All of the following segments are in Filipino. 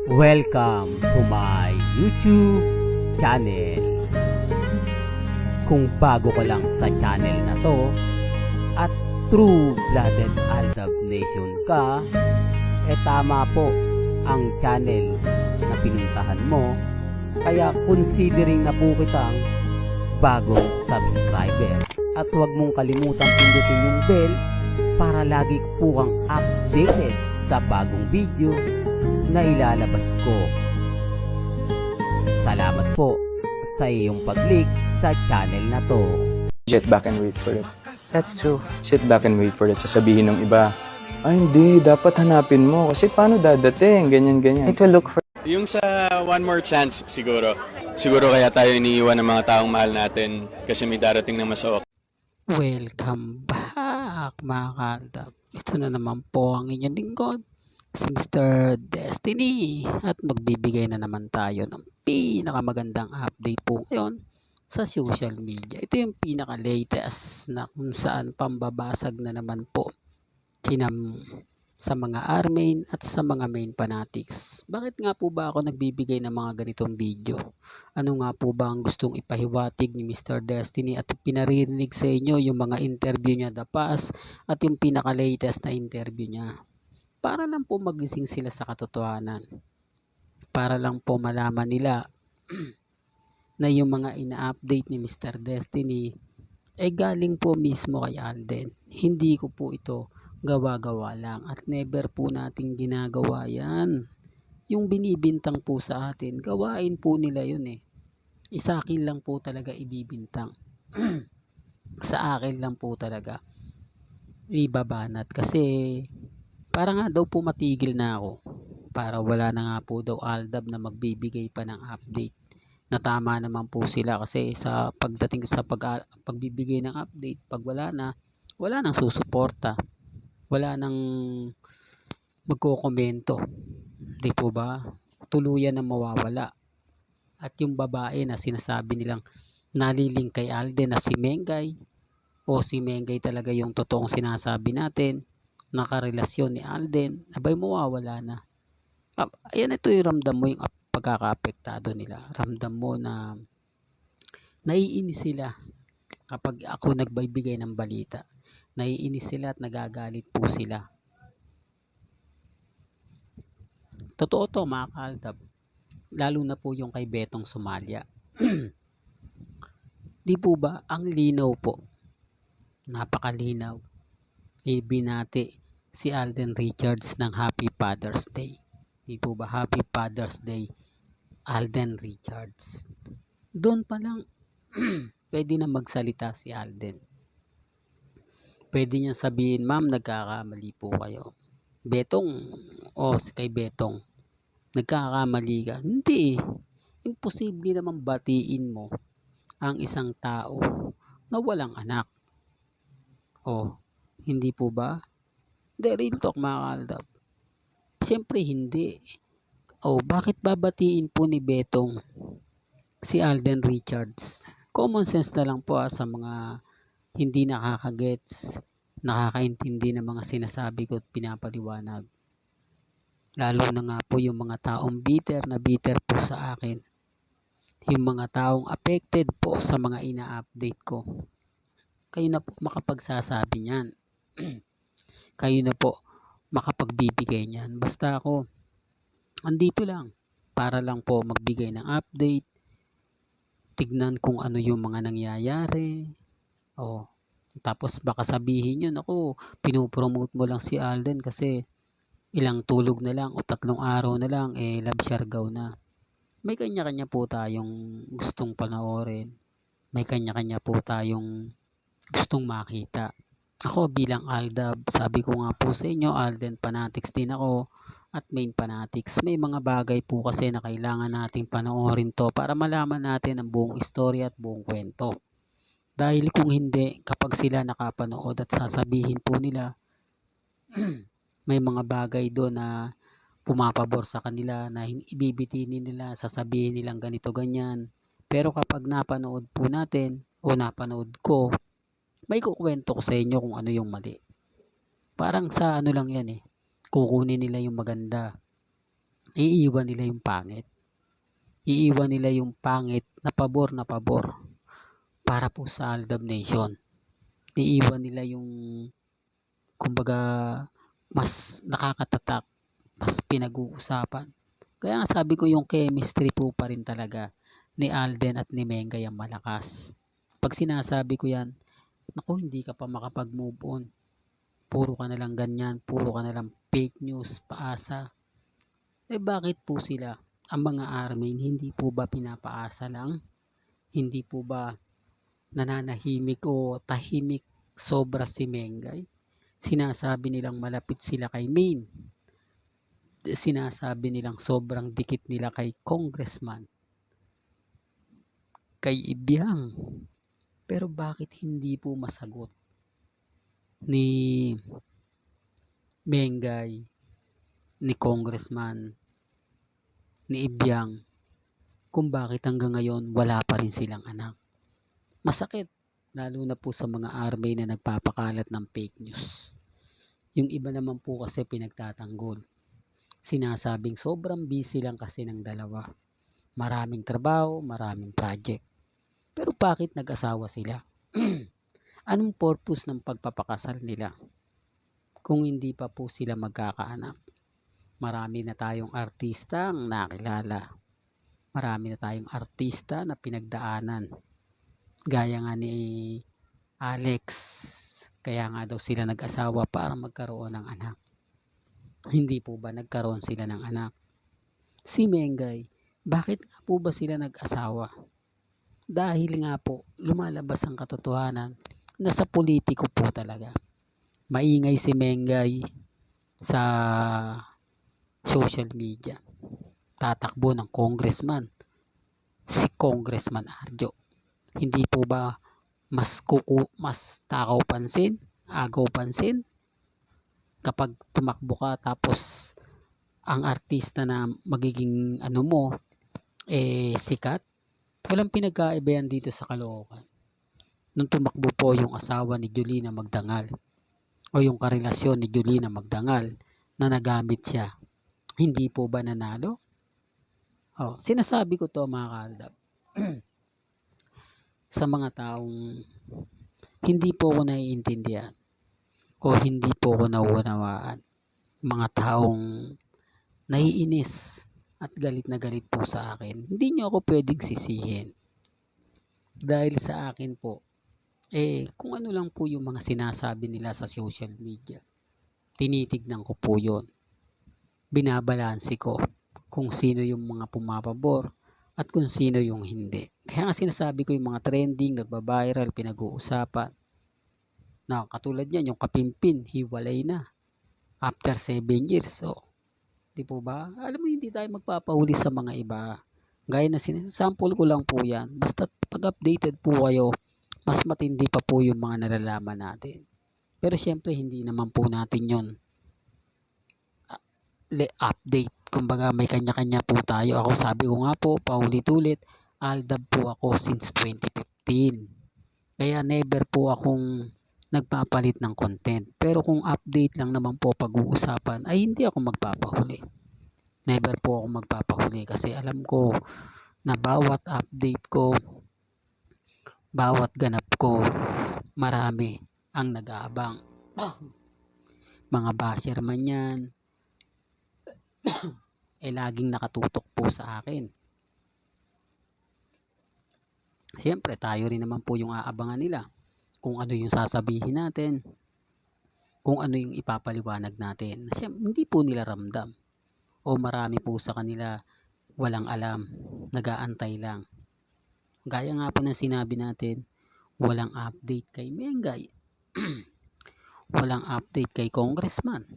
Welcome to my YouTube channel. Kung bago ka lang sa channel na to at true-blooded Aldab Nation ka, tama po ang channel na pinuntahan mo. Kaya considering na po kitang bagong subscriber. At huwag mong kalimutan pindutin yung bell para lagi po kang updated sa bagong video na ilalabas ko. Salamat po sa iyong pag-click sa channel na to. Sit back and wait for it. That's true. Sit back and wait for it. Sasabihin ng iba, ay hindi, dapat hanapin mo kasi paano dadating, ganyan. It will look for Yung sa one more chance siguro. Siguro kaya tayo iniiwan ng mga taong mahal natin kasi may darating na mas okay. Welcome back mga kaaldab. Ito na naman po ang inyong lingkod, si Mr. Destiny. At magbibigay na naman tayo ng pinakamagandang update po ngayon sa social media. Ito yung pinaka-latest na kung saan pambabasag na naman po sa mga armain at sa mga main fanatics. Bakit nga po ba ako nagbibigay ng mga ganitong video? Ano nga po ba ang gustong ipahiwatig ni Mr. Destiny at pinaririnig sa inyo yung mga interview niya the past at yung pinaka-latest na interview niya? Para lang po magising sila sa katotohanan. Para lang po malaman nila na yung mga ina-update ni Mr. Destiny galing po mismo kay Alden. Hindi ko po ito gawa-gawa lang at never po nating ginagawa yan. Yung binibintang po sa atin, gawain po nila yun Sa akin lang po talaga ibibintang. Sa akin lang po talaga ibabanat kasi para nga daw po matigil na ako. Para wala na nga po daw Aldab na magbibigay pa ng update. Na tama naman po sila kasi sa pagdating sa pagbibigay ng update, pag wala nang susuporta. Wala nang magkokomento. Di po ba? Tuluyan na mawawala. At yung babae na sinasabi nilang naliling kay Alden na si Mengay o si Mengay talaga yung totoong sinasabi natin, nakarelasyon ni Alden, abay mawawala na. Ayan, ito yung ramdam mo yung pagkakaapektado nila. Ramdam mo na naiinis sila kapag ako nagbibigay ng balita. Naiinis sila at nagagalit po sila. Totoo to mga kaaldab. Lalo na po yung kay Betong Somalia. Di po ba? Ang linaw po. Napakalinaw. Binati si Alden Richards ng Happy Father's Day. Di po ba? Happy Father's Day, Alden Richards. Doon pa lang pwede na magsalita si Alden. Pwede niya sabihin, ma'am, nagkakamali po kayo. Betong, kay Betong, nagkakamali ka. Hindi imposible naman batiin mo ang isang tao na walang anak. Hindi po ba? The real talk mga kaaldab. Siyempre hindi. Bakit babatiin po ni Betong si Alden Richards? Common sense na lang po sa mga hindi nakakagets, nakakaintindi ng mga sinasabi ko at pinapaliwanag. Lalo na nga po yung mga taong bitter po sa akin. Yung mga taong affected po sa mga ina-update ko. Kayo na po makapagsasabi niyan. Kayo na po makapagbibigay niyan. Basta ako, andito lang para lang po magbigay ng update. Tignan kung ano yung mga nangyayari. Tapos baka sabihin nyo, naku, pinopromote mo lang si Alden kasi ilang tulog na lang o 3 araw na lang, love siargaw na. May kanya-kanya po tayong gustong panoorin. May kanya-kanya po tayong gustong makita. Ako bilang Aldab, sabi ko nga po sa inyo, Alden fanatics din ako at main fanatics. May mga bagay po kasi na kailangan nating panoorin to para malaman natin ang buong istorya at buong kwento. Dahil kung hindi, kapag sila nakapanood at sasabihin po nila, may mga bagay doon na pumapabor sa kanila na ibibitinin nila, sasabihin nilang ganito ganyan. Pero kapag napanood po natin o napanood ko, may kukwento ko sa inyo kung ano yung mali. Parang sa ano lang yan kukunin nila yung maganda. iiwan nila yung pangit. Iiwan nila yung pangit na pabor para po sa Aldab Nation. Iiwan nila yung kumbaga mas nakakatatak, mas pinag-uusapan. Kaya nga sabi ko yung chemistry po pa rin talaga ni Alden at ni Mengay ang malakas. Pag sinasabi ko yan, naku, hindi ka pa makapag-move on. Puro ka na lang ganyan, puro ka na lang fake news, paasa. Bakit po sila, ang mga armin, hindi po ba pinapaasa lang? Hindi po ba nananahimik o tahimik sobra si Mengay? Sinasabi nilang malapit sila kay Main. Sinasabi nilang sobrang dikit nila kay Congressman, kay Ibiang. Pero bakit hindi po masagot ni Mengay, ni Congressman, ni Ibiang, kung bakit hanggang ngayon wala pa rin silang anak? Masakit, lalo na po sa mga army na nagpapakalat ng fake news. Yung iba naman po kasi pinagtatanggol. Sinasabing sobrang busy lang kasi ng dalawa. Maraming trabaho, maraming project. Pero bakit nag-asawa sila? Anong purpose ng pagpapakasal nila? Kung hindi pa po sila magkakaanak. Marami na tayong artista ang nakilala. Marami na tayong artista na pinagdaanan. Gaya nga ni Alex. Kaya nga daw sila nag-asawa para magkaroon ng anak. Hindi po ba nagkaroon sila ng anak? Si Mengay, bakit nga po ba sila nag-asawa? Dahil nga po, lumalabas ang katotohanan na sa politiko po talaga. Maingay si Mengay sa social media. Tatakbo ng congressman. Si Congressman Arjo. Hindi po ba mas takaw pansin, agaw pansin kapag tumakbo ka tapos ang artista na magiging sikat? Walang pinagkaiba yan dito sa Caloocan. Nung tumakbo po yung asawa ni Julina Magdangal o yung karelasyon ni Julina Magdangal na nagamit siya, hindi po ba nanalo? Sinasabi ko to mga kaaldab sa mga taong hindi po ako naiintindihan o hindi po ako nauunawaan. Mga taong naiinis at galit na galit po sa akin. Hindi nyo ako pwedeng sisihin. Dahil sa akin po, kung ano lang po yung mga sinasabi nila sa social media, tinitignan ko po yun. Binabalansi ko kung sino yung mga pumapabor at kung sino yung hindi. Kaya nga sinasabi ko yung mga trending, nagbabiral, pinag-uusapan. Na katulad yan, yung Kapimpin, hiwalay na. After 7 years. So, di po ba? Alam mo, hindi tayo magpapahuli sa mga iba. Gaya na sample ko lang po yan. Basta pag updated po kayo, mas matindi pa po yung mga nalalaman natin. Pero syempre, hindi naman po natin yun update. Kumbaga may kanya-kanya po tayo. Ako sabi ko nga po, paulit-ulit, Aldab po ako since 2015. Kaya never po akong nagpapalit ng content. Pero kung update lang naman po pag-uusapan, ay hindi ako magpapahuli. Never po ako magpapahuli kasi alam ko na bawat update ko, bawat ganap ko, marami ang nag-aabang. Mga basher man yan, laging nakatutok po sa akin. Siyempre, tayo rin naman po yung aabangan nila. Kung ano yung sasabihin natin, kung ano yung ipapaliwanag natin. Siyempre, hindi po nila ramdam. O marami po sa kanila walang alam, nag-aantay lang. Gaya nga po ng sinabi natin, walang update kay Mengay. Walang update kay Congressman.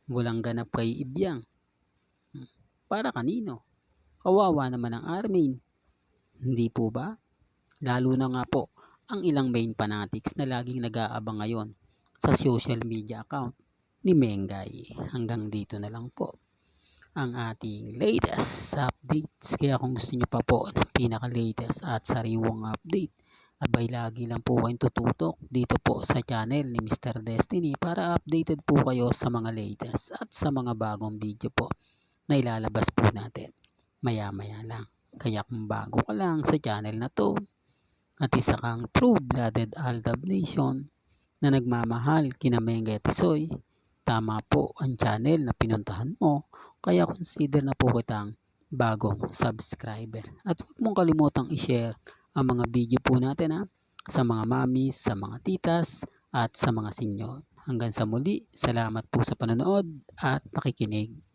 Walang ganap kay Ibiang. Para kanino? Kawawa naman ang Armin. Hindi po ba? Lalo na nga po ang ilang main fanatics na laging nag-aabang ngayon sa social media account ni Mengay. Hanggang dito na lang po ang ating latest updates. Kaya kung gusto nyo pa po ng pinaka-latest at sariwang update, abay lagi lang po kayong tututok dito po sa channel ni Mr. Destiny para updated po kayo sa mga latest at sa mga bagong video po na ilalabas po natin maya-maya lang. Kaya kung bago ka lang sa channel na to at isa kang true-blooded Aldab Nation na nagmamahal kina Mengay at Tisoy, tama po ang channel na pinuntahan mo, kaya consider na po kitang bagong subscriber. At huwag mong kalimutang i-share ang mga video po natin sa mga mamis, sa mga titas at sa mga senyor. Hanggang sa muli, salamat po sa panonood at pakikinig.